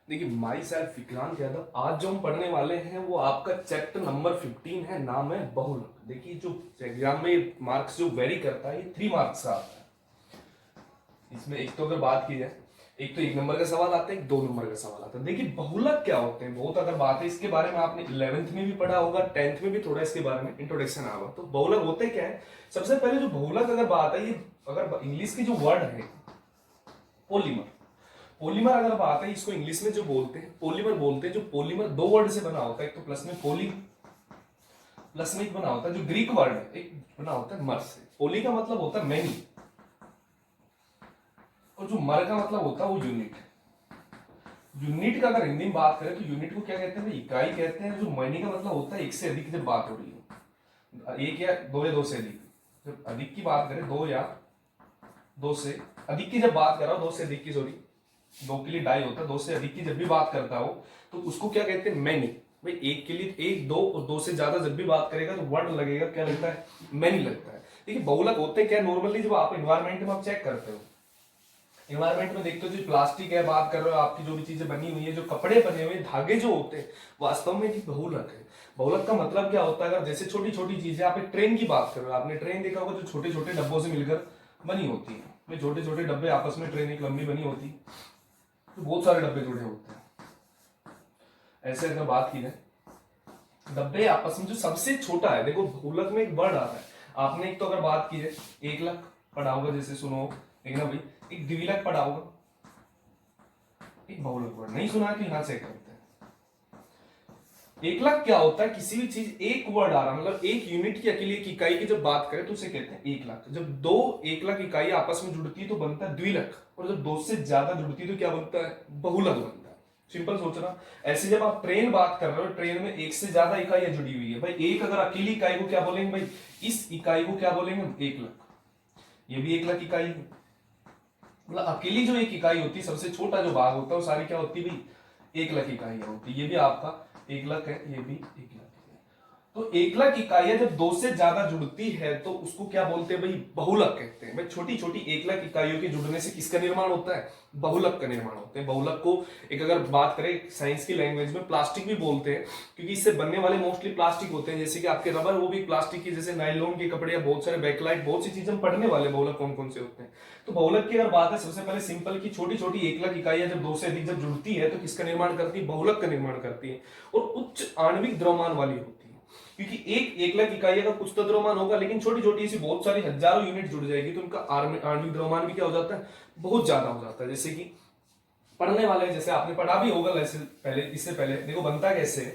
देखिए, my self Vikrant Yadav. आज जो हम पढ़ने वाले हैं वो आपका चैप्टर नंबर 15 है, नाम है बहुलक। देखिए, जो एग्जाम में मार्क्स जो वेरी करता है ये 3 मार्क्स का आता है। इसमें एक तो अगर बात की जाए, एक तो 1 नंबर का सवाल आता है, एक 2 नंबर का सवाल आता है। देखिए, बहुलक क्या होते हैं, बहुत अगर बात है इसके बारे में आपने 11th में भी पढ़ा होगा, 10th में भी थोड़ा इसके बारे में इंट्रोडक्शन आया होगा। तो बहुलक होते क्या है, सबसे पहले जो बहुलक अगर बात है, ये अगर इंग्लिश की जो वर्ड है पोलीमर, पॉलीमर अगर बात है, इसको इंग्लिश में जो बोलते हैं पॉलीमर बोलते हैं। जो पॉलीमर 2 वर्ड से बना होता है, एक तो प्लस में पोली, प्लस में एक बना होता है जो ग्रीक वर्ड है, एक बना होता है मर से। पोली का मतलब होता है मैनी, और जो मर का मतलब होता है वो यूनिट। यूनिट का अगर हिंदी में बात करें तो यूनिट को क्या कहते हैं, इकाई कहते हैं। जो मैनी का मतलब होता है एक से अधिक, जब बात हो रही हो एक या दो से अधिक। जब अधिक की बात करें, दो या दो से अधिक की जब बात कर रहा हो, दो से अधिक की, सॉरी, दो के लिए डाई होता है, दो से अधिक की जब भी बात करता हो तो उसको क्या कहते हैं, मैनी। भाई एक के लिए एक, दो और दो से ज्यादा जब भी बात करेगा तो वर्ड लगेगा, क्या लगता है, मैनी लगता है। देखिए, बहुलक होते क्या नॉर्मली, जब आप एनवायरमेंट में आप चेक करते हो, एनवायरमेंट में देखते हो जो प्लास्टिक है, बात कर रहे हो आपकी, जो भी चीजें बनी हुई है, जो कपड़े बने हुए धागे जो होते हैं, वास्तव में ये बहुलक है। बहुलक का मतलब क्या होता है, अगर जैसे छोटी छोटी चीजें, आप एक ट्रेन की बात कर रहे हो, आपने ट्रेन देखा होगा जो छोटे छोटे डब्बों से मिलकर बनी होती है। छोटे छोटे डब्बे आपस में ट्रेन एक लंबी बनी होती है, तो बहुत सारे डब्बे जुड़े होते हैं। ऐसे अगर बात की जाए डब्बे आपस में, जो सबसे छोटा है, देखो बहुलक में एक वर्ड आता है। आपने एक तो अगर बात की जाए 1 लाख पढ़ा होगा, जैसे सुनो, लेकिन भाई एक द्विलक पढ़ा होगा, एक बहुलक वर्ड नहीं सुना है तो यहां चेक करते हैं। 1 लाख क्या होता है, किसी भी चीज एक वर्ड आ रहा, मतलब एक यूनिट की अकेली एक इकाई की जब बात करें तो उसे कहते हैं 1 लाख। जब दो 1 लाख इकाई आपस में जुड़ती है तो बनता है द्विलक, और जब दो से ज्यादा जुड़ती है तो क्या बनता है, बहुलक बनता है। सिंपल सोचना। ऐसे जब आप ट्रेन बात कर रहे हो, ट्रेन में एक से ज्यादा इकाइयां जुड़ी हुई है, भाई एक अगर अकेली इकाई को क्या बोलेंगे, भाई इस इकाई को क्या बोलेंगे, 1 लाख। ये भी 1 लाख इकाई है। मतलब अकेली जो एक इकाई होती है, सबसे छोटा जो भाग होता है, वो सारी क्या होती है भाई, 1 लाख इकाइयां होती है। ये भी आपका 1 लाख है, ये भी 1 लाख है। तो 1 लाख इकाइयां जब दो से ज्यादा जुड़ती है तो उसको क्या बोलते हैं भाई, बहुलक कहते हैं। भाई छोटी छोटी 1 लाख इकाइयों के जुड़ने से किसका निर्माण होता है, बहुलक का निर्माण होता है। बहुलक को एक अगर बात करें साइंस की लैंग्वेज में प्लास्टिक भी बोलते हैं, क्योंकि इससे बनने वाले मोस्टली प्लास्टिक होते हैं। जैसे कि आपके रबर, वो भी प्लास्टिक की, जैसे नायलॉन के कपड़े या बहुत सारे बैकलाइट, बहुत सी चीजें हम पढ़ने वाले बहुलक कौन कौन से होते हैं। तो बहुलक की अगर बात है, सबसे पहले सिंपल की छोटी छोटी 1 लाख इकाइयां जब दो से अधिक जब जुड़ती है तो किसका निर्माण करती है, बहुलक का निर्माण करती है। और उच्च आणविक द्रव्यमान वाली होती है, क्योंकि एक लाख इकाइयों का कुछ तो द्रव्यमान होगा, लेकिन छोटी छोटी सी बहुत सारी हजारों यूनिट जुड़ जाएगी तो उनका आणविक द्रव्यमान भी क्या हो जाता है, बहुत ज्यादा हो जाता है। जैसे कि पढ़ने वाले, जैसे आपने पढ़ा भी होगा वैसे पहले, इससे पहले देखो बनता कैसे,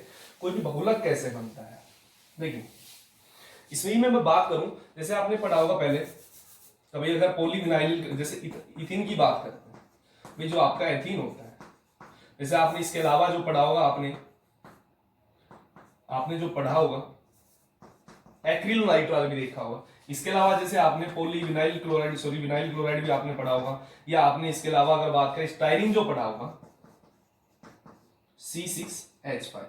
कोई भी बहुलक कैसे बनता है। देखिए, इसमें ही मैं बात करूं, जैसे आपने पढ़ा होगा पहले, कभी अगर पॉलीविनाइल, जैसे इथिन की बात करते हैं, भाई जो आपका एथीन होता है, जैसे आपने इसके अलावा जो पढ़ा होगा, आपने जो पढ़ा होगा एक्रिलोनाइट्राल भी देखा होगा। इसके अलावा जैसे आपने polyvinyl chloride, sorry vinyl chloride भी आपने पढ़ा होगा, या आपने इसके अलावा अगर बात करें स्टाइरिन जो पढ़ा होगा C6H5,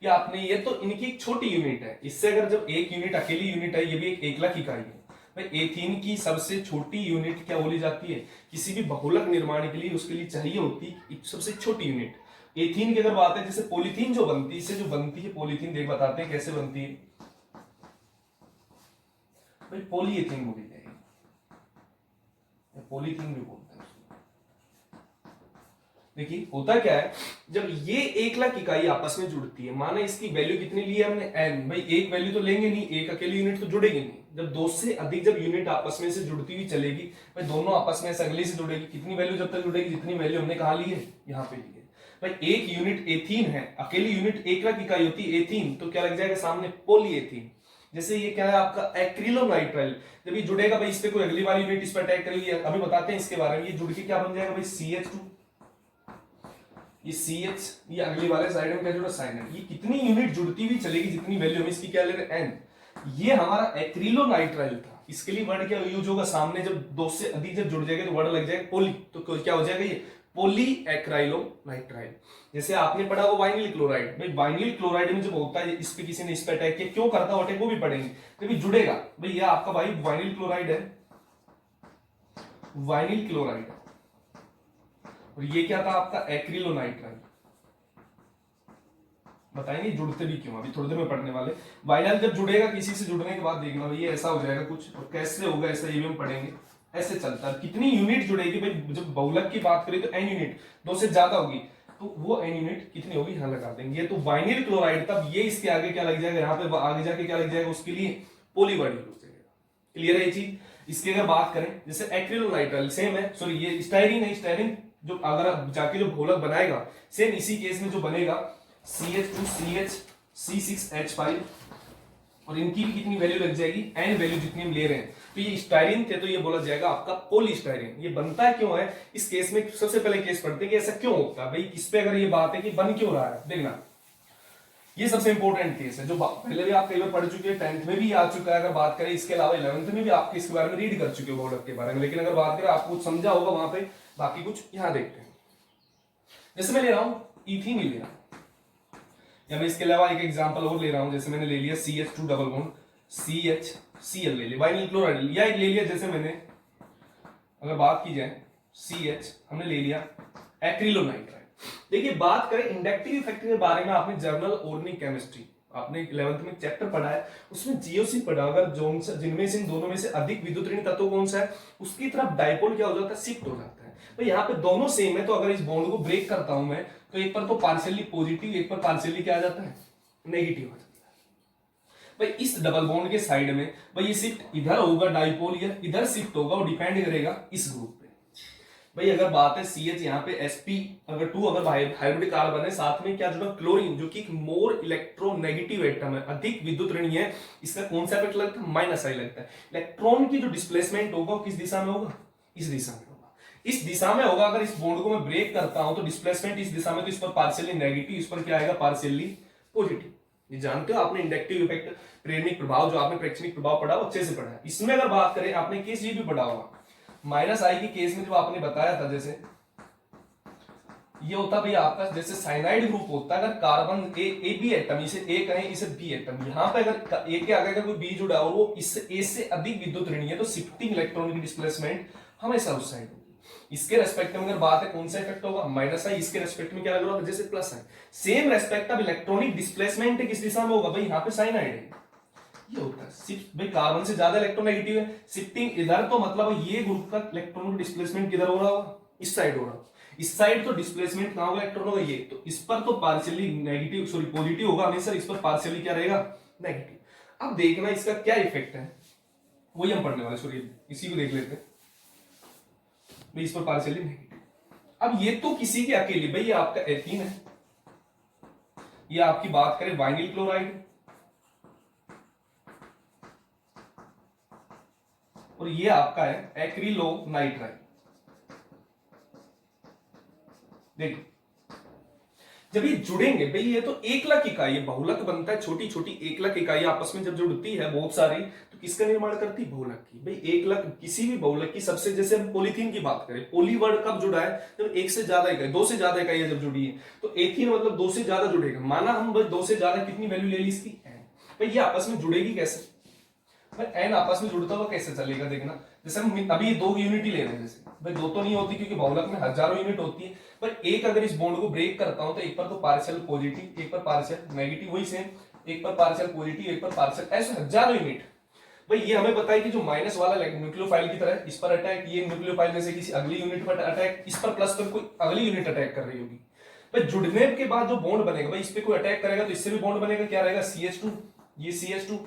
या आपने, ये तो इनकी एक छोटी यूनिट है। इससे अगर जब एक यूनिट अकेली यूनिट है, ये भी एक 1 लाख इकाई है। भाई एथीन की सबसे छोटी यूनिट क्या बोली जाती है, किसी भी बहुलक निर्माण के लिए उसके लिए चाहिए होती सबसे छोटी यूनिट एथीन की। अगर बात है, जैसे पॉलीथीन जो बनती है, इससे जो बनती है पॉलीथीन, देख बताते हैं कैसे बनती है। भाई पॉलीएथीन बोली जाएगी, पॉलीथीन भी बोलते हैं उसको। देखिए होता क्या है, जब ये 1 लाख इकाई आपस में जुड़ती है, माना इसकी वैल्यू कितनी ली है हमने, n। भाई एक वैल्यू तो लेंगे नहीं, एक अकेली यूनिट तो जुड़ेगी नहीं। जब दो से अधिक जब यूनिट आपस में से जुड़ती हुई चलेगी, भाई दोनों आपस में अगली से जुड़ेगी। कितनी वैल्यू जब तक जुड़ेगी, जितनी वैल्यू हमने कहा ली है, यहाँ पे ली है। भाई एक यूनिट एथीन है, अकेली यूनिट 1 लाख इकाई होती है एथीन, तो क्या लग जाएगा सामने, पॉलीएथीन। जैसे ये क्या है आपका एक्रिलोनाइट्राइल, जब ये जुड़ेगा भाई, इस पे कोई अगली वाली यूनिट इस पर अटैक करेगी, अभी बताते हैं इसके बारे में। ये जुड़ के क्या बन जाएगा भाई, CH2, ये CH, ये अगली वाले साइड में क्या जुड़ा, साइनाइड। ये कितनी यूनिट जुड़ती हुई चलेगी, जितनी वैल्यू हम इसकी क्या ले रहे हैं, N। ये हमारा एक्रिलोनाइट्राइल था। इसके लिए वर्ड क्या यूज होगा, सामने जब दो से अधिक जब जुड़ जाएगा तो वर्ड लग जाएगा पोली, तो क्या हो जाएगा ये, पोली एक्राइलोनाइट्राइल। जैसे आपने पढ़ा वो वाइनिल क्लोराइड, भाई वाइनिल क्लोराइड में जब होता है, इस पे किसी ने इस पे अटैक किया, क्यों करता है अटैक, वो भी पढ़ेंगे। तो भी जुड़ेगा भाई, ये आपका भाई वाइनिल क्लोराइड है, वाइनिल क्लोराइड। और ये क्या था आपका एक्रिलोनाइट्राइल। बताएंगे जुड़ते भी क्यों, अभी थोड़ी देर में पढ़ने वाले। वाइनाइल जब जुड़ेगा किसी से, जुड़ने के बाद देखना भाई ये ऐसा हो जाएगा कुछ, और कैसे होगा ऐसा ये भी हम पढ़ेंगे। ऐसे चलता है, कितनी यूनिट जुड़ेगी भाई, जब बहुलक की बात करें तो एन यूनिट, दो से ज्यादा होगी तो वो एन यूनिट कितनी होगी यहां लगा देंगे। ये तो वाइनिल क्लोराइड, तब ये इसके आगे क्या लग जाएगा, यहाँ पे आगे जाके क्या लग जाएगा उसके लिए, पॉलीवाइनिल हो जाएगा। क्लियर है ये चीज। इसकी अगर बात करें जैसे एक्रिलोनाइट्राइल सेम है, सॉरी ये स्टाइरिन है, स्टाइरिन जो अगर आप जाके जो बहुलक बनाएगा सेम इसी केस में जो बनेगा CH2CH C6H5, और इनकी भी कितनी वैल्यू लग जाएगी, एन वैल्यू जितनी हम ले रहे हैं। तो ये स्टाइरिन थे तो ये बोला जाएगा आपका पॉलीस्टाइरिन। ये बनता है क्यों है इस केस में, सबसे पहले केस पढ़ते हैं कि ऐसा क्यों होता है भाई, इस पे अगर ये बात है कि बन क्यों रहा है, देखना ये सबसे इंपॉर्टेंट केस है जो पहले भी आप कई बार पढ़ चुके हैं, 10th में भी आ चुका है। अगर बात करें इसके अलावा 11th में भी आपके इसके बारे में रीड कर चुके हो बहुलक के बारे में, लेकिन अगर बात करें आपको कुछ समझा होगा वहां पे, बाकी कुछ यहां देखते हैं। जैसे मैं ले रहा हूं इथीन ले रहा हूं, या मैं इसके अलावा एक एग्जांपल और ले रहा हूं, जैसे मैंने ले लिया CH2 डबल बॉन्ड CHCl ले लिया, वाइनिल क्लोराइड, या एक ले लिया जैसे मैंने अगर बात की जाए CH हमने ले लिया एक्रिलोनाइट्राइल। देखिए बात करें इंडक्टिव इफेक्ट के बारे में, आपने जर्नल ऑर्गेनिक केमिस्ट्री आपने 11th में चैप्टर पढ़ा है, उसमें जीओसी पढ़ा, अगर जिनमें से इन दोनों में से अधिक विद्युत ऋण तत्व कौन सा है उसकी तरफ डायपोल क्या हो जाता है, शिफ्ट हो जाता है। तो यहाँ पे दोनों सेम है, तो अगर इस बॉन्ड को ब्रेक करता हूं मैं तो एक पर तो पार्शियली पॉजिटिव, एक पर पार्शियली क्या आ जाता है, नेगेटिव आ जाता है। भाई इस डबल बॉन्ड के साइड में भाई ये शिफ्ट इधर होगा डाइपोल, या इधर शिफ्ट होगा, वो डिपेंड करेगा इस ग्रुप पे। भाई अगर बात है CH यहाँ पे sp अगर 2 अगर हाइब्रिड कार्बन है, साथ में क्या जुड़ा क्लोरीन जो कि मोर इलेक्ट्रोनेगेटिव एटम है, अधिक विद्युत ऋणी है, इसका कौन सा इफेक्ट लगता है, माइनस आई लगता है। इलेक्ट्रॉन की जो डिस्प्लेसमेंट होगा किस दिशा में होगा, इस दिशा में होगा, इस दिशा में होगा। अगर इस बॉन्ड को मैं ब्रेक करता हूं तो डिस्प्लेसमेंट इस दिशा में, तो इस पर पार्शियली नेगेटिव, इस पर क्या आएगा पार्शियली पॉजिटिव। ये जानते हो आपने इंडक्टिव इफेक्ट, प्रेरणिक प्रभाव जो आपने प्रेक्षणिक प्रभाव पढ़ा अच्छे से पढ़ा है। इसमें अगर बात करें आपने केस ये भी पढ़ा होगा माइनस आई के केस में, जो आपने बताया था जैसे ये होता भाई आपका जैसे साइनाइड ग्रुप होता है, अगर कार्बन ए बी एटम, इसे ए कहें इसे बी एटम, यहाँ पे अगर ए के आगे अगर कोई बी जुड़ा और वो इससे ए से अधिक विद्युत ऋणी है तो शिफ्टिंग इलेक्ट्रॉन की डिस्प्लेसमेंट हमेशा उस साइड होगी। इसके रेस्पेक्ट में अगर बात है कौन सा इफेक्ट होगा, माइनस आई, इसके रेस्पेक्ट में क्या लग रहा है जैसे plus I. Same respect of electronic displacement किस दिशा में होगा, भाई यहाँ पे साइनाइड है, ये होता है शिफ्ट, भाई कार्बन से ज्यादा इलेक्ट्रोनेगेटिव है, शिफ्टिंग इधर, तो मतलब ये ग्रुप का इलेक्ट्रॉन डिस्प्लेसमेंट किधर हो रहा होगा, इस साइड हो रहा होगा। इस साइड तो डिस्प्लेसमेंट कहां होगा, इलेक्ट्रॉन होगा ये, तो इस पर तो पार्शियली नेगेटिव सॉरी पॉजिटिव होगा हमेशा, इस पर पार्शियली क्या रहेगा, नेगेटिव। अब देखना इसका क्या इफेक्ट है, वही हम पढ़ने वाले, सॉरी इसी को देख लेते हैं। भाई इस पर पार्शियली नेगेटिव, अब ये तो किसी के अकेले, भाई ये आपका एथीन है, ये आपकी बात करें वाइनिल क्लोराइड, और ये आपका है एक्रिलोनाइट्राइल। देखिए जब ये जुड़ेंगे, भाई ये तो 1,00,000 इकाई बहुलक बनता है, छोटी छोटी 1,00,000 इकाई आपस में जब जुड़ती है बहुत सारी, तो किसका निर्माण करती है, बहुलक की। भाई 1,00,000 किसी भी बहुलक की, सबसे जैसे हम पॉलीथीन की बात करें, पोली वर्ड कब जुड़ा है, जब एक से ज्यादा इकाई, दो से ज्यादा इकाई जब जुड़ी है, तो एथीन मतलब दो से ज्यादा जुड़ेगा। माना हम बस दो से ज्यादा कितनी वैल्यू ले ली इसकी, भाई ये आपस में जुड़ेगी कैसे, एन आपस में जुड़ता हुआ कैसे चलेगा, देखना जैसे हम अभी 2 यूनिट ही ले रहे हैं, जैसे भाई 2 तो नहीं होती क्योंकि बहुलक में हजारों यूनिट होती है, पर एक अगर इस बॉन्ड को ब्रेक करता हूं तो एक पर तो पार्शियल पॉजिटिव, एक पर पार्शियल नेगेटिव, वही सेम, एक पर पार्शियल पॉजिटिव, एक पर पार्शियल, ऐसे हजारों यूनिट। भाई ये हमें पता है कि जो माइनस वाला न्यूक्लियोफाइल की तरह इस पर अटैक, ये न्यूक्लियोफाइल जैसे किसी अगली यूनिट पर अटैक, इस पर प्लस पर कोई अगली यूनिट अटैक कर रही होगी। भाई जुड़ने के बाद जो बॉन्ड बनेगा, भाई इस पे कोई अटैक करेगा तो इससे भी बॉन्ड बनेगा, क्या रहेगा CH2, ये CH2,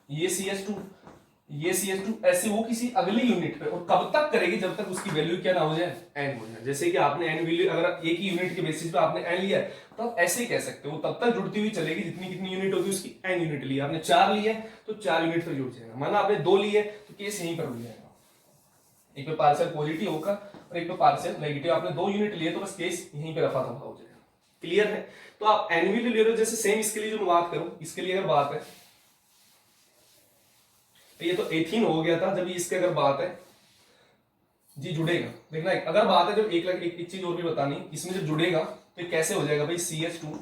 ये CH2, ये CH2, ऐसे वो किसी अगली यूनिट पे, और कब तक करेगी, जब तक उसकी वैल्यू क्या ना हो जाए, n हो जाए। जैसे कि आपने n वैल्यू अगर एक ही यूनिट के बेसिस पे आपने n लिया है तो आप ऐसे ही कह सकते हो, वो तब तक जुड़ती हुई चलेगी जितनी कितनी यूनिट होगी उसकी, n यूनिट ली, आपने 4 लिए तो 4 यूनिट पर जुड़ जाएगा। माना आपने 2 लिए तो केस यहीं पर हो जाएगा, एक पे पार्शियल पॉजिटिव होगा और एक पे पार्शियल नेगेटिव, आपने 2 यूनिट लिए तो बस केस यहीं पे रफा दफा हो जाएगा। क्लियर है। तो आप n वैल्यू ले रहे हो, जैसे सेम इसके लिए जो मैं बात करूं, इसके लिए अगर बात है तो ये तो एथीन हो गया था, जब इसके अगर बात है जी जुड़ेगा, देखना अगर बात है जब 1,00,000, एक चीज और भी बतानी, इसमें जब जुड़ेगा तो ये कैसे हो जाएगा भाई, CH2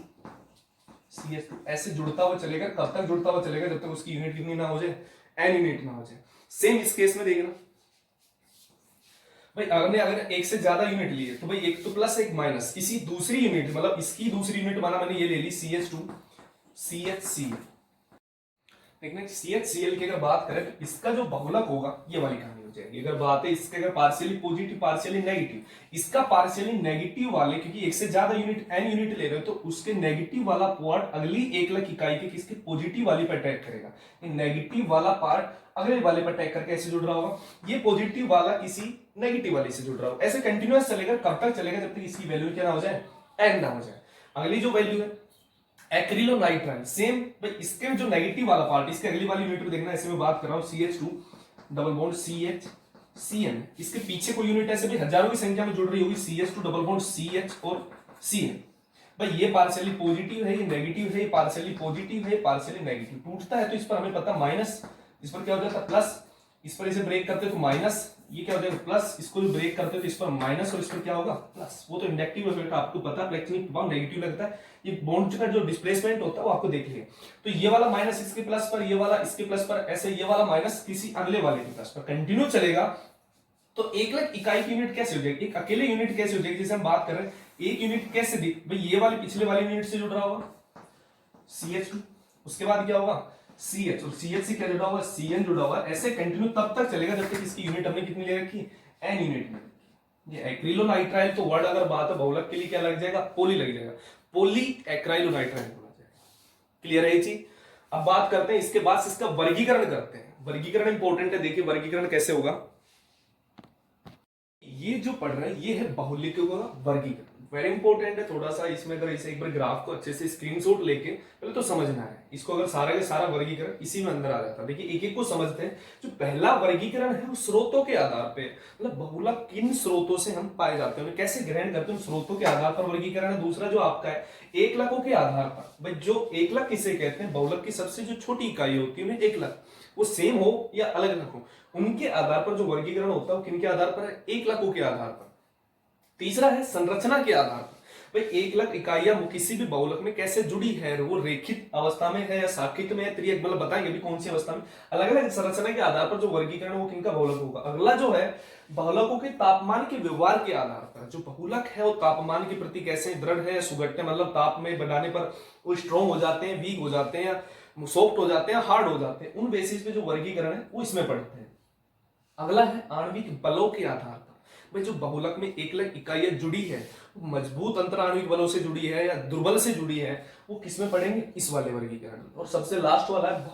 ऐसे जुड़ता हुआ चलेगा, कब तक जुड़ता हुआ चलेगा, जब तक उसकी यूनिट कितनी ना हो जाए, n यूनिट ना हो जाए। सेम इस केस में देखना, भाई अगर अगर एक से ज्यादा यूनिट लिए तो भाई एक तो प्लस एक माइनस, किसी दूसरी यूनिट मतलब इसकी दूसरी यूनिट माना मैंने ये ले ली CH2 CHCl। देखना CHCl की अगर बात करें तो इसका जो बहुलक होगा ये वाली कहानी हो जाएगी। अगर बात है इसके अगर पार्शियली पॉजिटिव पार्शियली नेगेटिव, इसका पार्शियली नेगेटिव वाले क्योंकि एक से ज्यादा यूनिट n यूनिट ले रहे हो तो उसके नेगेटिव वाला पार्ट अगली 1,00,000 इकाई के किसके पॉजिटिव वाली पर अटैक करेगा। नेगेटिव वाला पार्ट अगले वाले पर अटैक करके ऐसे जुड़ रहा होगा, ये पॉजिटिव वाला किसी नेगेटिव वाले से जुड़ रहा होगा। ऐसे कंटिन्यूअस चलेगा, कब तक चलेगा जब तक इसकी वैल्यू क्या ना हो जाए, n ना हो जाए। अगली जो वैल्यू है एक्रिलोनाइट्राइल, सेम भाई इसके जो नेगेटिव वाला पार्ट इसके अगली वाली यूनिट में देखना, ऐसे में बात कर रहा हूं CH2 double bond CH CN, इसके पीछे कोई यूनिट ऐसे भी हजारों की संख्या में जुड़ रही होगी CH2 डबल बॉन्ड CH और CN। भाई ये पार्शियली पॉजिटिव है, ये नेगेटिव है, ये पार्शियली पॉजिटिव है, पार्शियली नेगेटिव। टूटता है तो इस पर हमें पता माइनस, इस पर क्या हो जाता है प्लस, इस पर इसे ब्रेक करते तो माइनस, ये क्या हो जाएगा प्लस, इसको भी ब्रेक करते तो इस पर माइनस और इस पर क्या होगा प्लस। वो तो इंडक्टिव इफेक्ट आपको पता है, इलेक्ट्रिक प्रभाव नेगेटिव लगता है, ये बॉन्ड का जो डिस्प्लेसमेंट होता है वो आपको देख लिया। तो ये वाला माइनस इसके प्लस पर, ये वाला इसके प्लस पर, ऐसे ये वाला माइनस किसी अगले वाले के प्लस पर कंटिन्यू चलेगा। तो 1,00,000 इकाई की यूनिट कैसे हो जाएगी, एक अकेले यूनिट कैसे हो जाएगी, जैसे हम बात कर रहे हैं एक यूनिट कैसे दी भाई, ये वाली पिछले वाली यूनिट से जुड़ रहा होगा CH2, उसके बाद क्या होगा CH, और CH से क्या जुड़ा हुआ CN जुड़ा हुआ। ऐसे कंटिन्यू तब तक चलेगा जब तक इसकी यूनिट हमने कितनी ले रखी n यूनिट में। ये एक्रिलोनाइट्राइल तो वर्ड अगर बात है बहुलक के लिए क्या लग जाएगा पोली लग जाएगा, पोली एक्राइलोनाइट्राइल बोला जाएगा। क्लियर है ये चीज। अब बात करते हैं इसके बाद इसका वर्गीकरण करते हैं। वर्गीकरण इंपॉर्टेंट है, देखिए वर्गीकरण कैसे होगा। ये जो पढ़ रहे हैं ये है बहुलिक का वर्गीकरण, वेरी इंपॉर्टेंट है। थोड़ा सा इसमें अगर इसे एक बार ग्राफ को अच्छे से स्क्रीनशॉट लेके पहले तो समझना है इसको, अगर सारा का सारा वर्गीकरण इसी में अंदर आ जाता है। देखिए एक एक को समझते हैं। जो पहला वर्गीकरण है वो स्रोतों के आधार पे, मतलब बहुलक किन स्रोतों से हम पाए जाते हैं, कैसे ग्रहण करते हैं, स्रोतों के आधार पर वर्गीकरण है। दूसरा जो आपका है एकलकों के आधार पर, भाई जो एकलक किसे कहते हैं, बहुलक की सबसे जो छोटी इकाई होती है एकलक, वो सेम हो या अलग अलग हो, उनके आधार पर जो वर्गीकरण होता है वो किनके आधार पर है, एकलकों के आधार पर। तीसरा है संरचना के आधार पर, भाई 1,00,000 इकाइयां किसी भी बहुलक में कैसे जुड़ी है, वो रेखित अवस्था में है या साखित में है, त्रियक मतलब बताएंगे भी कौन सी अवस्था में। अलग अलग संरचना के आधार पर जो वर्गीकरण वो किनका बहुलक होगा। अगला जो है बहुलकों के तापमान के व्यवहार के आधार पर, जो बहुलक है वो तापमान के प्रति कैसे दृढ़ है, सुगठ्य मतलब ताप में बनाने पर वो स्ट्रॉन्ग हो जाते हैं, वीक हो जाते हैं, या सॉफ्ट हो जाते हैं, हार्ड हो जाते हैं, उन बेसिस पे जो वर्गीकरण है वो इसमें पढ़ते हैं। अगला है आणविक बलों के आधार पर, भाई जो बहुलक में 1,00,000 इकाइयां जुड़ी है वो मजबूत अंतराणविक बलों से जुड़ी है या दुर्बल से जुड़ी है, वो किसमें पढ़ेंगे, इस वाले वर्गीकरण। और सबसे लास्ट वाला है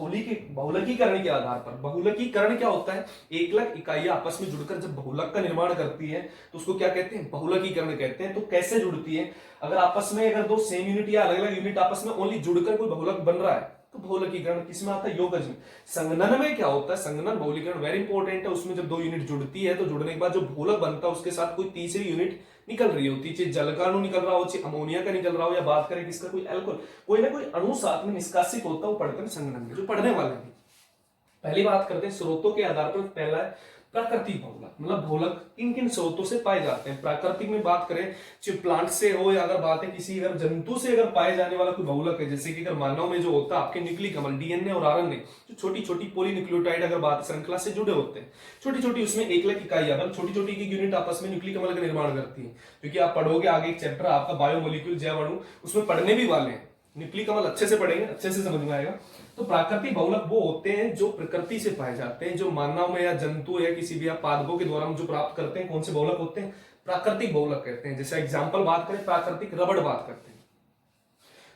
बहुलकीकरण के आधार पर। बहुलकीकरण क्या होता है, 1,00,000 इकाइयां आपस में जुड़कर जब बहुलक का निर्माण करती है तो उसको क्या कहते हैं, बहुलकीकरण कहते हैं। तो कैसे जुड़ती है, अगर आपस में अगर दो सेम यूनिट या अलग अलग यूनिट आपस में ओनली जुड़कर कोई बहुलक बन रहा है तो बहुलकीकरण किसमें आता है, योगज में। संगनन में क्या होता है, संगनन बहुलकीकरण वेरी इंपॉर्टेंट है, उसमें जब दो यूनिट जुड़ती है तो जुड़ने के बाद जो बहुलक बनता है उसके साथ कोई तीसरी यूनिट निकल रही होती है, चाहे जल का अणु निकल रहा हो, चाहे अमोनिया का निकल रहा हो, या बात करें किसका कोई अल्कोहल, कोई ना कोई अणु साथ में निष्कासित होता है, वो पढ़ते हैं संगनन में, जो पढ़ने वाले हैं। पहली बात करते हैं स्रोतों के आधार पर। पहला है प्राकृतिक बहुलक, मतलब बहुलक किन किन स्रोतों से पाए जाते हैं। प्राकृतिक में बात करें चाहे प्लांट से हो, या अगर बात है किसी अगर जंतु से अगर पाए जाने वाला कोई बहुलक है, जैसे कि अगर मानव में जो होता है आपके न्यूक्लिक अम्ल डीएनए और आरएनए, जो छोटी छोटी पॉलीन्यूक्लियोटाइड अगर बात श्रृंखला से जुड़े होते हैं, छोटी छोटी उसमें 1,00,000 इकाइयां मतलब छोटी छोटी की यूनिट आपस में न्यूक्लिक अम्ल का निर्माण करती है। क्योंकि आप पढ़ोगे आगे एक चैप्टर आपका बायोमोलिक्यूल जैव अणु, उसमें पढ़ने भी वाले हैं, न्यूक्लिक अम्ल अच्छे से पढ़ेंगे, अच्छे से समझ में आएगा। तो प्राकृतिक बहुलक वो होते हैं जो प्रकृति से पाए जाते हैं, जो मानव में या जंतु या किसी भी आप पादपों के द्वारा हम जो प्राप्त करते हैं, कौन से बहुलक होते हैं, प्राकृतिक बहुलक कहते हैं। जैसे एग्जांपल बात करें प्राकृतिक रबड़ बात करते हैं।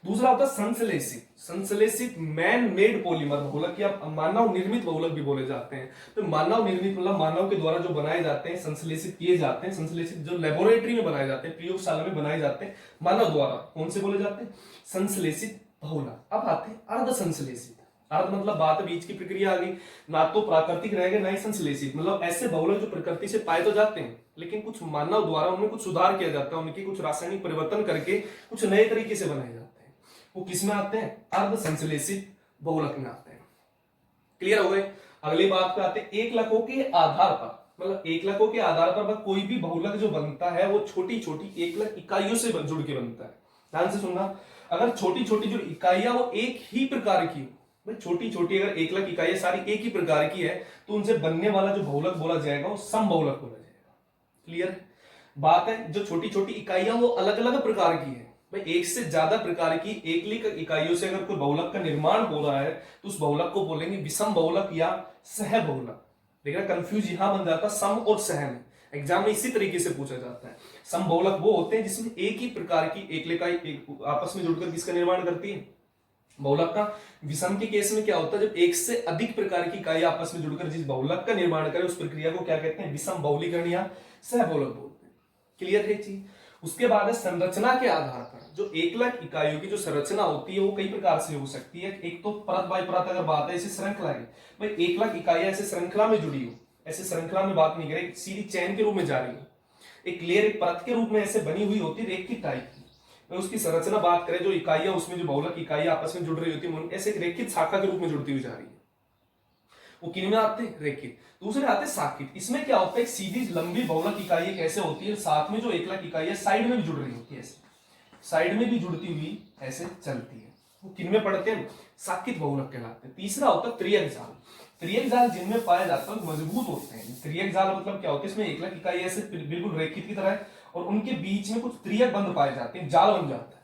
दूसरा होता है संश्लेषित, संश्लेषित मैन मेड पॉलीमर बहुलक, या मानव निर्मित बहुलक भी बोले जाते हैं। तो मानव निर्मित मतलब मानव के द्वारा जो बनाए जाते हैं, संश्लेषित किए जाते हैं, संश्लेषित जो लेबोरेटरी में बनाए जाते हैं, प्रयोगशाला में बनाए जाते हैं मानव द्वारा, कौन से बोले जाते हैं, संश्लेषित बहुलक। अब आते हैं अर्ध संश्लेषित। अर्ध मतलब बात बीच की प्रक्रिया आ गई, ना तो प्राकृतिक रहेगा ना ही संश्लेषित, मतलब ऐसे बहुलक जो प्रकृति से पाए तो जाते हैं लेकिन कुछ मानव द्वारा उनमें कुछ सुधार किया जाता है, उनकी कुछ रासायनिक परिवर्तन करके कुछ नए तरीके से बनाए जाते हैं, वो किसमें आते हैं, अर्ध संश्लेषित बहुलक में आते हैं। क्लियर हो गए। अगली बात पे आते हैं 1,00,000 के आधार पर, मतलब 1,00,000 के आधार पर कोई भी बहुलक जो बनता है वो छोटी छोटी 1,00,000 इकाइयों से जुड़ के बनता है। ध्यान से सुनना, अगर छोटी छोटी जो इकाइयां वो एक ही प्रकार की, भाई छोटी छोटी अगर 1,00,000 इकाइयां सारी एक ही प्रकार की है तो उनसे बनने वाला जो बहुलक बोला जाएगा वो सम बहुलक बोला जाएगा। क्लियर? बात है जो छोटी छोटी इकाइयां वो अलग अलग प्रकार की है भाई, एक से ज्यादा प्रकार की एकलिक इकाइयों से अगर कोई बहुलक का निर्माण हो रहा है तो उस बहुलक को बोलेंगे विषम बहुलक या सह बहुलक। देखना कंफ्यूज यहां बन जाता सम और सह में, एग्जाम में इसी तरीके से पूछा जाता है। सम बहुलक वो होते हैं जिसमें एक ही प्रकार की एकलिकाई आपस में जुड़कर किसका निर्माण करती है, बहुलक का। विषम के केस में क्या होता है, जब एक से अधिक प्रकार की इकाई आपस में जुड़कर जिस बहुलक का निर्माण करे उस प्रक्रिया को क्या कहते हैं, विषम बहुलीकरण या सह बहुलक बोलते हैं। क्लियर है चीज? उसके बाद है संरचना के आधार पर जो एकलक इकाइयों की जो संरचना होती है वो कई प्रकार से हो सकती है। एक तो परत बाय परत अगर बात है, ऐसी श्रृंखला की भाई एकलक इकाइयां ऐसे श्रृंखला में जुड़ी हो, ऐसे श्रृंखला में बात नहीं करें, सीधी चैन के रूप में जा रही हो, एक लेयर एक परत के रूप में ऐसे बनी हुई होती है रेखित टाइप की। उसकी संरचना बात करें, जो इकाइयां उसमें जो बहुलक इकाइयां आपस में जुड़ रही होती है ऐसे रेखित शाखा के रूप में जुड़ती हुई जा रही है, वो किन में आते हैं, रेखित। दूसरे आते हैं साकित। इसमें क्या होता है, एक सीधी लंबी बहुलक इकाई कैसे होती है, साथ में जो एकलक इकाई है साइड में भी जुड़ रही होती है, ऐसे साइड में भी जुड़ती हुई ऐसे चलती है, वो किन में पड़ते हैं, साकित बहुलक कहलाते हैं। तीसरा होता है त्रियक जाल। त्रियक जाल जिनमें पाए जाते हैं मजबूत होते हैं। त्रियक जाल मतलब क्या होता है, इसमें एकलक इकाई ऐसे बिल्कुल रेखित की तरह है और उनके बीच में कुछ त्रियक बंध पाए जाते हैं, जाल बन जाता है,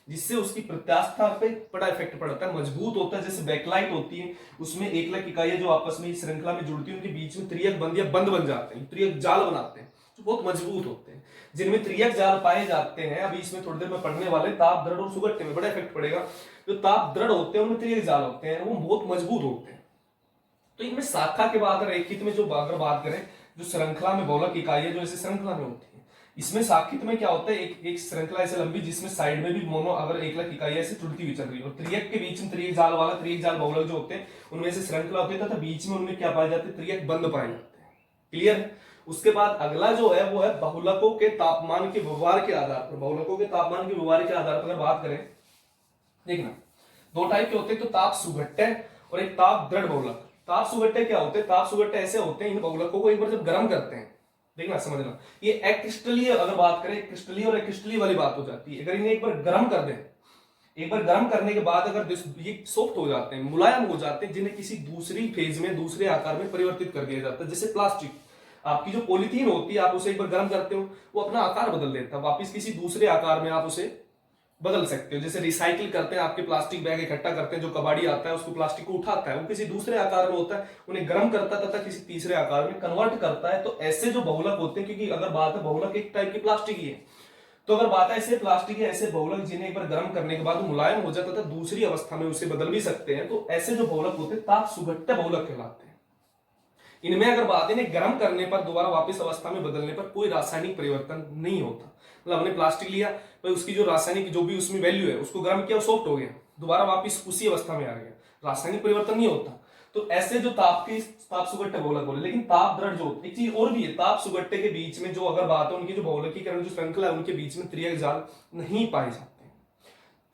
जिससे उसकी प्रत्यास्थता पे बड़ा इफेक्ट पड़ता है, मजबूत होता है। जैसे बैकलाइट होती है उसमें एकलक इकाइयां जो आपस में श्रृंखला में जुड़ती है उनके बीच में त्रियक बंध या बंध बन जाते हैं, त्रियक जाल बनाते हैं जो बहुत मजबूत होते हैं। जिनमें त्रियक जाल पाए जाते हैं, अभी इसमें थोड़ी देर में पढ़ने वाले ताप दृढ़ और सुगट्टे में बड़ा इफेक्ट पड़ेगा। जो ताप दृढ़ होते हैं उनमें त्रियक जाल होते हैं, वो बहुत मजबूत होते हैं। तो इनमें शाखा के बाद रेखित में जो अगर बात करें, जो श्रृंखला में बहुलक इकाइयां जो ऐसे श्रृंखला में होती है, इसमें साकित में क्या होता है, एक श्रृंखला ऐसे लंबी जिसमें साइड में भी मोनो अगर एकलक इकाई ऐसे जुड़ती हुई चल रही है, और त्रियक के बीच में त्रियक जाल वाला त्रियक जाल बहुलक जो होते हैं उनमें से श्रृंखला होती है तथा बीच में उनमें क्या पाए जाते हैं, त्रियक बंध पाए जाते हैं। क्लियर? उसके बाद अगला जो है वो है बहुलकों के तापमान के व्यवहार के आधार पर। बहुलकों के तापमान के व्यवहार के आधार पर अगर बात करें, देखना दो टाइप के होते हैं, तो ताप सुघट्टे और एक ताप दृढ़ बहुलक। ताप सुघट्टे क्या होते हैं, ताप सुघट्टे ऐसे होते हैं, इन बहुलकों को एक बार जब गर्म करते हैं, देखना समझना, ये एक्रिस्टलीय अगर बात करें, क्रिस्टलीय और एक्रिस्टलीय वाली बात हो जाती है। अगर इन्हें एक बार गर्म कर दें, एक बार गर्म करने के बाद अगर ये सॉफ्ट हो जाते हैं, मुलायम हो जाते हैं, जिन्हें किसी दूसरी फेज में दूसरे आकार में परिवर्तित कर दिया जाता है। जैसे प्लास्टिक, आपकी जो पॉलीथीन होती है, आप उसे एक बार गर्म करते हो, वो अपना आकार बदल देता है, वापिस किसी दूसरे आकार में आप उसे बदल सकते हो। जैसे रिसाइकिल करते हैं, आपके प्लास्टिक बैग इकट्ठा करते हैं, जो कबाड़ी आता है उसको प्लास्टिक को उठाता है, वो किसी दूसरे आकार में होता है, उन्हें गर्म करता है तथा किसी तीसरे आकार में कन्वर्ट करता है। तो ऐसे जो बहुलक होते हैं, क्योंकि अगर बात है बहुलक एक टाइप की प्लास्टिक ही है, तो अगर बात है ऐसे प्लास्टिक है, ऐसे बहुलक जिन्हें एक बार गर्म करने के बाद मुलायम हो जाता है, दूसरी अवस्था में उसे बदल भी सकते हैं, तो ऐसे जो बहुलक होते हैं ताप सुघट्टे बहुलक कहलाते हैं। इनमें अगर बात है गर्म करने पर दोबारा वापस अवस्था में बदलने पर कोई रासायनिक परिवर्तन नहीं होता। मतलब हमने प्लास्टिक लिया, भाई उसकी जो रासायनिक जो भी उसमें वैल्यू है उसको गर्म किया, सॉफ्ट हो गया, दोबारा वापस उसी अवस्था में आ गया, रासायनिक परिवर्तन नहीं होता। तो ऐसे जो ताप सुघट्टे बहुलक बोले। लेकिन ताप दृढ़ जो एक चीज और भी है, ताप सुघट्टे के बीच में जो अगर बात है, उनकी जो बहुलकीकरण जो श्रृंखला है उनके बीच में त्रियक जाल नहीं पाए जाते।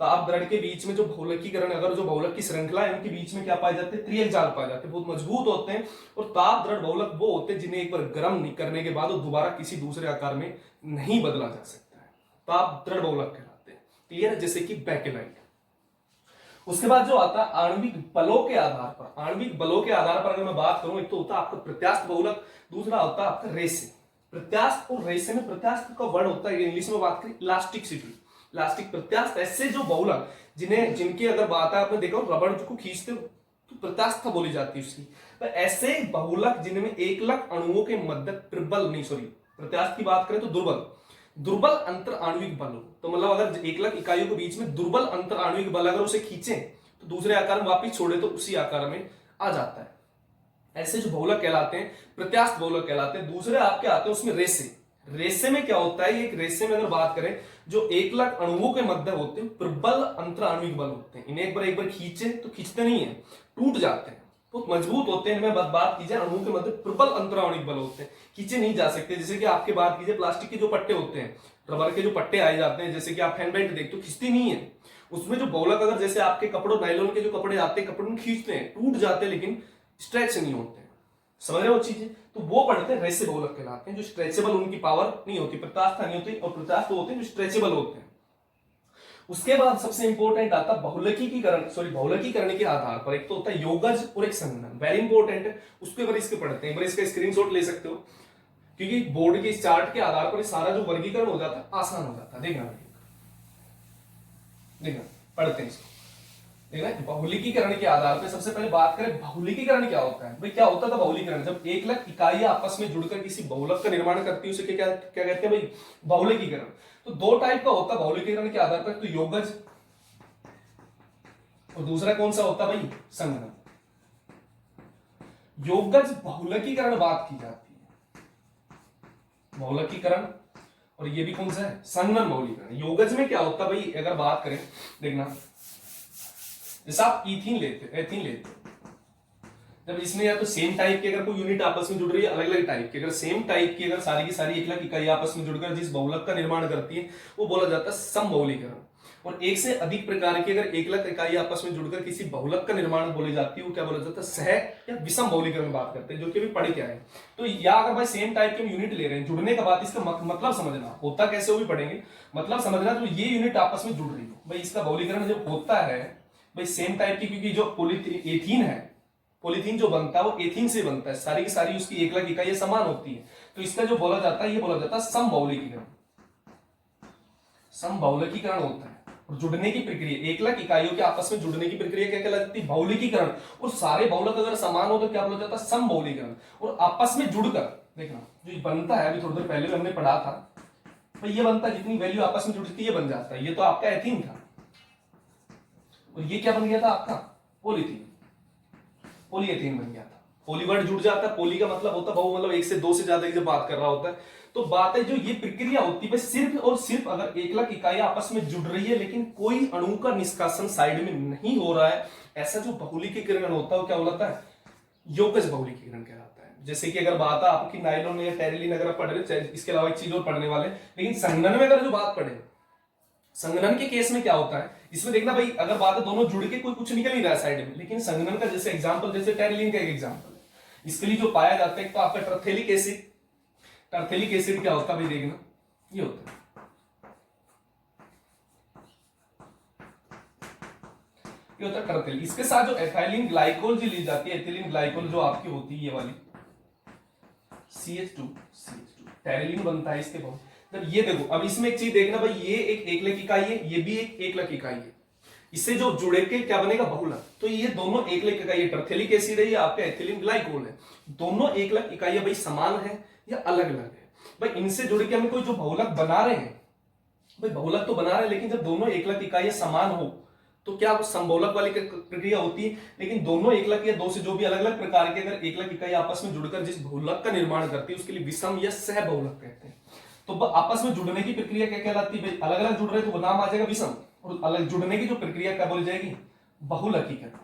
ताप दृढ़ के बीच में जो बहुलकीकरण अगर जो बहुलक की श्रृंखला है उनके बीच में क्या पाए जाते हैं, त्रियक जाल पाए जाते हैं, बहुत मजबूत होते हैं। और ताप दृढ़ बहुलक वो होते हैं जिन्हें एक बार गर्म करने के बाद दोबारा किसी दूसरे आकार में नहीं बदला जा सकता है, ताप दृढ़ बहुलक कहलाते हैं। क्लियर है? जैसे कि बैकेलाइट। उसके बाद जो आता है आणविक बलों के आधार पर। आणविक बलों के आधार पर अगर मैं बात करूं, एक तो होता है आपका प्रत्यास्थ बहुलक, दूसरा होता है आपका रेसे। प्रत्यास्थ और रेसे में प्रत्यास्थ का वर्ड होता है, इंग्लिश में बात करें इलास्टिसिटी, इलास्टिक प्रत्यास्थ। ऐसे जो बहुलक जिनकी अगर बात है, आपने देखा रबड़ को खींचते हो तो प्रत्यास्थ बोली जाती है उसकी। तो ऐसे बहुलक जिनमें एकलक अणुओं के मध्य प्रत्यास्थ की बात करें तो दुर्बल अंतर आणविक बल हो, तो मतलब अगर एकलक इकाइयों के बीच में दुर्बल अंतर आणविक बल अगर उसे खींचे तो दूसरे आकार में वापिस छोड़े तो उसी आकार में आ जाता है। ऐसे जो बहुलक कहलाते हैं प्रत्यास्थ बहुलक कहलाते हैं। दूसरे आपके आते हैं उसमें रेसे में क्या होता है, एक रेसे में अगर बात करें जो एकलक अणुओं के मध्य होते हैं प्रबल अंतर आणविक बल होते हैं। इन्हें एक बार खींचे तो खींचते नहीं है, टूट जाते हैं, बहुत मजबूत होते हैं। इनमें बात कीजिए अणुओं के मध्य प्रबल अंतर आणविक बल होते हैं, खींचे नहीं जा सकते। जैसे कि आपके बात कीजिए प्लास्टिक के जो पट्टे होते हैं, रबर के जो पट्टे आए जाते हैं, जैसे कि आप फैन बेल्ट देखते हो खींचती नहीं है, उसमें जो बहुलक अगर जैसे आपके कपड़ों नायलॉन के जो कपड़े आते हैं कपड़ों में खींचते हैं, टूट जाते हैं लेकिन स्ट्रेच नहीं होते। समझ रहे हो चीजें? तो वो पढ़ते हैं रेसे बहुलक कहलाते हैं, जो स्ट्रेचेबल उनकी पावर नहीं होती, प्रत्यास्थ नहीं होती, और प्रत्यास्थ होते हैं जो स्ट्रेचेबल होते हैं। उसके बाद सबसे इंपॉर्टेंट आता बहुलकीकरण के आधार पर एक तो होता है योगज और एक संघनन, वेरी इंपॉर्टेंट है, उसके ऊपर इसके पढ़ते हैं। एक बार इसका स्क्रीनशॉट ले सकते हो। क्योंकि बोर्ड के इस चार्ट के आधार पर सारा जो वर्गीकरण हो जाता है आसान हो जाता है। देखना देखना पढ़ते हैं इसको। देखना बहुलिकीकरण के आधार पर सबसे पहले बात करें बहुलिकीकरण क्या होता है। भाई क्या होता था बहुलिकीकरण? जब एकलक इकाइयां आपस में जुड़कर किसी बहुलक का निर्माण करती है उसे क्या क्या कहते हैं भाई? बहुलिकीकरण। तो दो टाइप का होता है बहुलिकीकरण के आधार पर, तो योगज और दूसरा कौन सा होता है भाई? संगणन। योगज बहुलकीकरण बात की जाती है, बहुलकीकरण, और ये भी कौन सा है? संगणन बहुलकीकरण। योगज में क्या होता है भाई? अगर बात करें, देखना जैसे आप एथीन लेते जब इसमें या तो सेम टाइप के अगर कोई यूनिट आपस में जुड़ रही है, अलग अलग टाइप की, अगर सेम टाइप की अगर सारी की सारी एकलक इकाई आपस में जुड़कर जिस बहुलक का निर्माण करती है वो बोला जाता है समबहुलीकरण। और एक से अधिक प्रकार की अगर एकलक इकाई आपस में जुड़कर किसी बहुलक का निर्माण बोली जाती है वो क्या बोला जाता है? सह या विषम बहुलीकरण बात करते हैं, जो कि अभी पढ़े क्या है। तो या अगर भाई सेम टाइप के यूनिट ले रहे हैं, जुड़ने का बात, इसका मतलब समझना होता कैसे वो भी पढ़ेंगे। मतलब समझना तो ये यूनिट आपस में जुड़ रही हो भाई, इसका बहुलीकरण जब होता है भाई सेम टाइप की, क्योंकि जो एथीन है, पॉलीथीन जो बनता है वो एथीन से बनता है, सारी की सारी उसकी एकलक इकाइयां समान होती है, तो इसका जो बोला जाता है ये बोला जाता है समबहुलीकरण। समबहुलीकरण होता है। और जुड़ने की प्रक्रिया, एकलक इकाइयों के आपस में जुड़ने की प्रक्रिया क्या कहलाती है? बहुलिकीकरण। और सारे बहुलक अगर समान हो तो क्या बोला जाता है? समबहुलीकरण। और आपस में जुड़कर देखना जो बनता है, अभी थोड़ी देर पहले हमने पढ़ा था भाई, ये बनता है जितनी वैल्यू आपस में जुड़ती है ये बन जाता है। ये तो आपका एथीन था और ये क्या बन गया था आपका? पॉलीथीन, पॉलीएथीन बन गया था। पॉली वर्ड जुड़ जाता है, पॉली का मतलब होता है बहु, मतलब एक से दो से ज्यादा की जब बात कर रहा होता है। तो बात है जो ये प्रक्रिया होती है सिर्फ और सिर्फ अगर एकलक इकाइयां आपस में जुड़ रही है लेकिन कोई अणु का निष्कासन साइड में नहीं हो रहा है, ऐसा जो बहुलिकीकरण होता है वो क्या होता है? योगज बहुलिकीकरण कहलाता है। जैसे कि अगर बात है आपकी नाइलॉन या टेरिलिन अगर आप पढ़ रहे, इसके अलावा एक चीज और पढ़ने वाले, लेकिन संगणन में अगर जो बात पढ़े, संगणन के केस में क्या होता है, इसमें देखना भाई अगर बात है दोनों जुड़ के कोई कुछ निकल नहीं रहा है साइड में, लेकिन संगणन का जैसे एग्जांपल, जैसे टेरिलिन का एक एग्जांपल है, इसके लिए जो पाया जाता है तो आपका टर्थेलिक एसिड। टर्थेलिक एसिड क्या होता है भाई? देखना ये होता है, ये होता है टर्थेलिक। इसके साथ जो एथिलीन ग्लाइकोल जो ली जाती है, एथिलीन ग्लाइकोल जो आपकी होती है ये वाली CH2 टेरिलिन बनता है इसके बहुत। तो ये देखो अब इसमें एक चीज देखना भाई, ये एक एकलक इकाई है, ये भी एक एकलक इकाई है, इससे जो जुड़े के क्या बनेगा? बहुलक। तो ये दोनों एकलक इकाई, टर्थेलिक एसिड है, ये आपका एथिलीन ग्लाइकोल है। दोनों एकलक इकाइयां भाई समान है या अलग अलग है? भाई इनसे जुड़ के हमें कोई जो बहुलक बना रहे हैं, भाई बहुलक तो बना रहे हैं, लेकिन जब दोनों एकलक इकाइयां समान हो तो क्या समबहुलक वाली प्रक्रिया होती है। लेकिन दोनों एकलक या दो से जो भी अलग अलग प्रकार के अगर एकलक इकाई आपस में जुड़कर जिस बहुलक का निर्माण करती है उसके लिए विषम या सह बहुलक कहते हैं। तो आपस में जुड़ने की प्रक्रिया क्या कहलाती है? अलग अलग जुड़ रहे तो नाम आ जाएगा विषम, और अलग जुड़ने की जो प्रक्रिया क्या बोली जाएगी? बहुलकीकरण।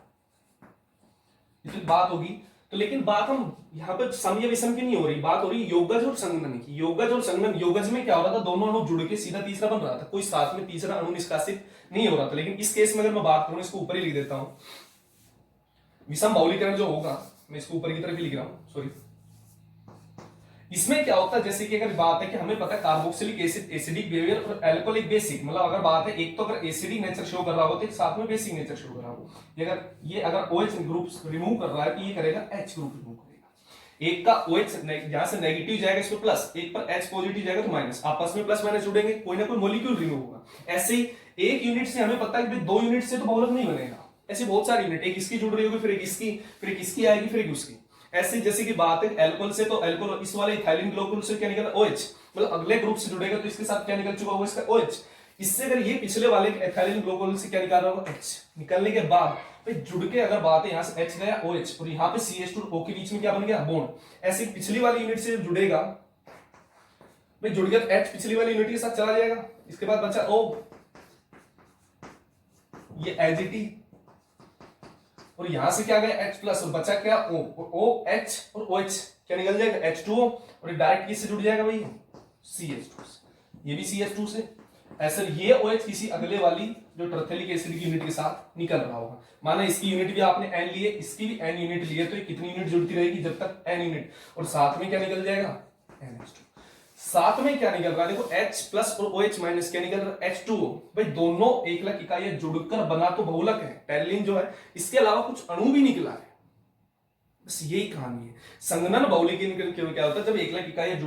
ये बात होगी। तो लेकिन बात हम यहाँ पर सम या विषम की नहीं हो रही, बात हो रही योगज और संगणन की। योगज और संगणन, योगज में क्या हो रहा था? दोनों अणु जुड़ के सीधा तीसरा बन रहा था, कोई साथ में तीसरा अणु निष्कासित नहीं हो रहा था। लेकिन इस केस में अगर मैं बात करूं, इसको ऊपर ही लिख देता हूं, विषम बहुलीकरण जो होगा, मैं इसको ऊपर की तरफ ही लिख रहा हूं, सॉरी। इसमें क्या होता है, जैसे कि अगर बात है कि हमें पता है कार्बोक्सिलिक एसिड एसिडिक बिहेवियर और एल्कोहलिक बेसिक, मतलब अगर बात है एक तो अगर एसिडिक नेचर शो कर रहा हो तो एक साथ में बेसिक नेचर शो कर रहा हो। अगर OH ग्रुप रिमूव कर रहा है तो ये करेगा H ग्रुप रिमूव करेगा। एक का OH यहां से नेगेटिव जाएगा इसमें प्लस, एक पर H पॉजिटिव जाएगा तो माइनस, आपस में प्लस माइनस जुड़ेंगे, कोई ना कोई मॉलिक्यूल रिमूव होगा। ऐसे ही एक यूनिट से हमें पता है कि दो यूनिट से तो बहुलक नहीं बनेगा, ऐसे बहुत सारे यूनिट, एक इसकी जुड़ रही होगी, फिर एक इसकी, फिर एक इसकी आएगी, फिर एक उसकी। ऐसे जैसे कि बात है एल्कोहल से, तो एल्कोहल इस वाले इथाइलिन ग्लाइकोल से क्या निकला? OH, मतलब अगले ग्रुप से जुड़ेगा तो इसके साथ क्या निकल चुका होगा? इसका OH। इससे अगर ये पिछले वाले इथाइलिन ग्लाइकोल से क्या निकाल रहा होगा? H। निकलने के बाद भाई जुड़ के अगर बात है, यहां से H गया OH और यहाँ पे CH2 O के बीच में क्या बन गया? बॉन्ड। ऐसे पिछली वाली यूनिट से जुड़ेगा भाई, जुड़ गया तो H पिछली वाली यूनिट के साथ चला जाएगा, इसके बाद बचा O, ये एजिटी, और यहां से क्या गया H प्लस, और बचा क्या? O, OH और OH क्या निकल जाएगा? H2O, और डायरेक्ट किससे जुड़ जाएगा भाई? CH2 से, ये भी CH2 से। ऐसे ये OH किसी अगले वाली जो टर्थेलिक एसिड की यूनिट के साथ निकल रहा होगा। माना इसकी यूनिट भी आपने N लिए, इसकी भी N यूनिट लिए, तो ये कितनी यूनिट जुड़ती रहेगी? जब तक N यूनिट, और साथ में क्या निकल जाएगा? NH2। साथ में क्या निकल रहा है? देखो H प्लस और OH माइनस क्या निकल रहा है? H2O। भाई दोनों एकलक इकाइयां जुड़कर बना तो बहुलक है टेरिलिन जो है, इसके अलावा कुछ अणु भी निकला है, बस यही कहानी है। संघनन बहुलकीकरण क्यों क्या होता है, जब एकलक इकाइयां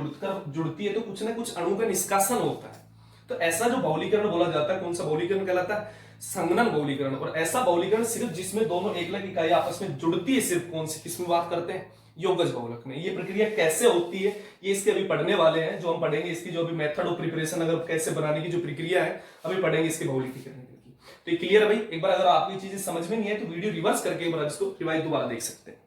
जुड़ती है तो कुछ ना कुछ अणु का निष्कासन होता है। तो ऐसा जो बहुलीकरण बोला जाता है, कौन सा बहुलीकरण कहलाता है, संघनन बहुलीकरण। और ऐसा बहुलीकरण सिर्फ जिसमें दोनों एकलक इकाइयां आपस में जुड़ती है, सिर्फ कौन सी, किसमें बात करते हैं, योगज बहुलक में। ये प्रक्रिया कैसे होती है ये इसके अभी पढ़ने वाले हैं, जो हम पढ़ेंगे इसकी जो अभी मेथड ऑफ प्रिपरेशन, अगर कैसे बनाने की जो प्रक्रिया है अभी पढ़ेंगे इसके बहुलीकरण की। तो ये क्लियर है भाई। एक बार अगर आपको ये चीजें समझ में नहीं है तो वीडियो रिवर्स करके एक बार इसको रिवाइज दोबारा देख सकते हैं।